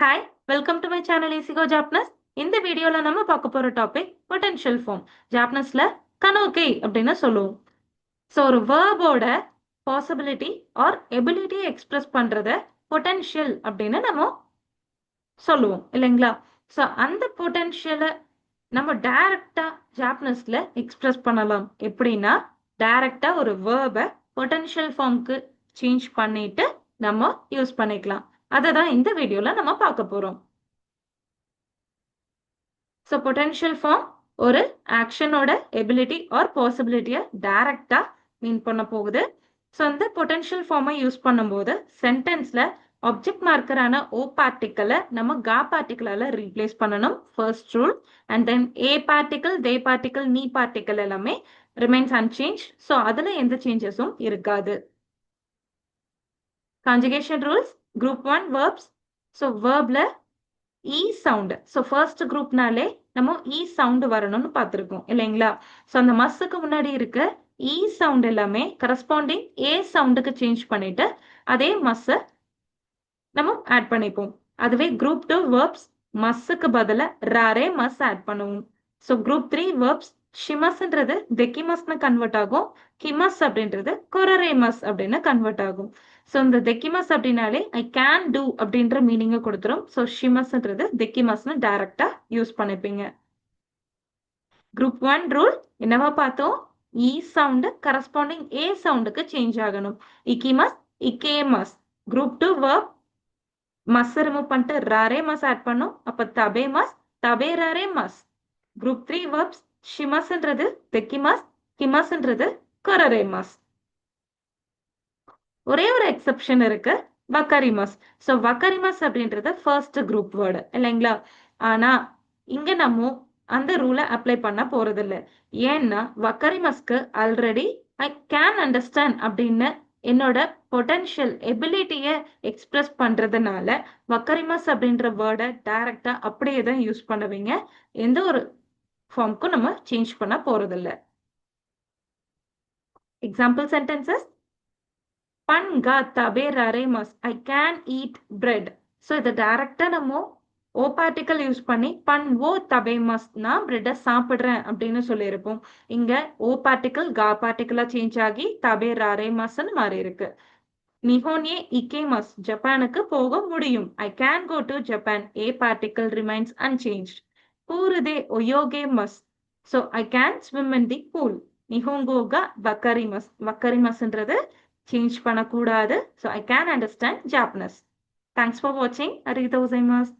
Hi welcome to my channel easy go Japanese. இந்த வீடியோல நம்ம பார்க்க போற டாபிக் பொட்டன்ஷியல் ஃபார்ம். ஜாப்னஸ்ல கனோகே அப்படின்னு சொல்லுவோம். ஸோ ஒரு வேர்போட பாசிபிலிட்டி ஆர் எபிலிட்டியை எக்ஸ்பிரஸ் பண்றத பொட்டன்ஷியல் அப்படின்னு நம்ம சொல்லுவோம் இல்லைங்களா? ஸோ அந்த பொட்டன்ஷியலை நம்ம டைரக்டா ஜாப்னஸ்ல எக்ஸ்பிரஸ் பண்ணலாம். எப்படின்னா டைரக்டா ஒரு வேர்பை பொட்டன்ஷியல் ஃபார்முக்கு சேஞ்ச் பண்ணிட்டு நம்ம யூஸ் பண்ணிக்கலாம். அதை தான் இந்த வீடியோல நம்ம பார்க்க போறோம். ஸோ பொட்டன்ஷியல் ஃபார்ம் ஒரு ஆக்ஷனோட எபிலிட்டி ஆர் பாசிபிலிட்டியை டைரக்டா மீன் பண்ண போகுது. ஸோ அந்த பொட்டன்ஷியல் ஃபார்மை யூஸ் பண்ணும்போது சென்டென்ஸ்ல ஆப்ஜெக்ட் மார்க்கரான ஓ பார்ட்டிக்கலை நம்ம கா பார்ட்டிக்கலால ரீப்ளேஸ் பண்ணணும், ஃபர்ஸ்ட் ரூல். அண்ட் தென் ஏ பார்ட்டிக்கல், தே பார்ட்டிக்கல், நீ பார்ட்டிக்கல் எல்லாமே ரிமைன்ஸ் அன்சேஞ்ச். ஸோ அதுல எந்த சேஞ்சஸும் இருக்காது. Conjugation rules, group 1 verbs. So வேர்ப்ல இ சவுண்ட். ஸோ ஃபர்ஸ்ட் குரூப்னாலே நம்ம இ சவுண்ட் வரணும்னு பார்த்துருக்கோம் இல்லைங்களா? ஸோ அந்த மஸ்ஸுக்கு முன்னாடி இருக்க இ சவுண்ட் எல்லாமே கரஸ்பாண்டிங் ஏ சவுண்டுக்கு சேஞ்ச் பண்ணிட்டு அதே மஸ்ஸை நம்ம ஆட் பண்ணிப்போம். அதுவே குரூப் 2 verbs மஸ்ஸுக்கு பதிலா ராரே மஸ் ஆட் பண்ணுவோம். ஸோ குரூப் 3 verbs ஷிமஸ்ன்றது தெக்கிமஸ்னு கன்வெர்ட் ஆகும், கிமஸ் அப்படின்றது கொரரேமஸ் அப்படின்னு கன்வெர்ட் ஆகும். ஸோ இந்த தெக்கிமஸ் அப்படின்னாலே ஐ கேன் டூ அப்படின்ற மீனிங்கை கொடுத்துரும். ஸோ ஷிமஸ்ன்றது தெக்கிமஸ்னு டைரக்டா யூஸ் பண்ணிப்பீங்க. குரூப் 1 ரூல் என்னவா பார்த்தோம்? இ சவுண்ட் கரஸ்பாண்டிங் ஏ சவுண்டுக்கு சேஞ்ச் ஆகணும். இக்கிமஸ், இக்கேமஸ். குரூப் 2 verb மஸ் ரிமூவ் பண்ணிட்டு ராரே மஸ் ஆட் பண்ணும். அப்ப தபே மஸ், தபே ராரே மஸ். குரூப் 3 verbs ஷிமஸ்ன்றது தெக்கிமஸ், கிமஸ்ன்றது கொரரேமஸ். ஒரே ஒரு எக்ஸெப்ஷன் இருக்கு, வக்கரிமஸ். ஸோ வக்கரிமஸ் அப்படின்றது ஃபர்ஸ்ட் குரூப் வேர்டு இல்லைங்களா? ஆனா இங்க நம்ம அந்த ரூலை அப்ளை பண்ண போறது இல்லை. ஏன்னா வக்கரிமஸ்க்கு ஆல்ரெடி ஐ கேன் அண்டர்ஸ்டாண்ட் அப்படின்னு என்னோட பொட்டன்ஷியல் எபிலிட்டியை எக்ஸ்பிரஸ் பண்றதுனால வக்கரிமஸ் அப்படின்ற வேர்டை டைரக்டா அப்படியே தான் யூஸ் பண்ணுவீங்க. எந்த ஒரு ஃபார்முக்கும் நம்ம சேஞ்ச் பண்ண போறதில்லை. எக்ஸாம்பிள் சென்டென்சஸ்: பன் கா தபே ரரே மஸ், I can eat bread. So இதை டைரக்டா நம்ம ஓ பார்ட்டிக்கல் யூஸ் பண்ணி பன் ஓ தபே மஸ், நான் பிரெட்டை சாப்பிடுறேன் அப்படின்னு சொல்லியிருப்போம். இங்க ஓ பார்ட்டிக்கல் கா பார்ட்டிக்கலா சேஞ்ச் ஆகி தபே ரரே மஸ்ன்னு மாறி இருக்கு. நிஹோன்யே இகேமஸ், ஜப்பானுக்கு போக முடியும். I can go to Japan, ஏ பார்ட்டிக்கல் ரிமைன்ஸ் அன்சேஞ்ச். கூறுதே ஒயோகே மஸ், so I can swim in the pool. நிஹோங்கோகா வக்கரிமஸ், வக்கரிமஸ்ன்றது சேஞ்ச் பண்ணக்கூடாது. So I can understand Japanese. Thanks for வாட்சிங். அரிகதோ கோசைமாஸ்.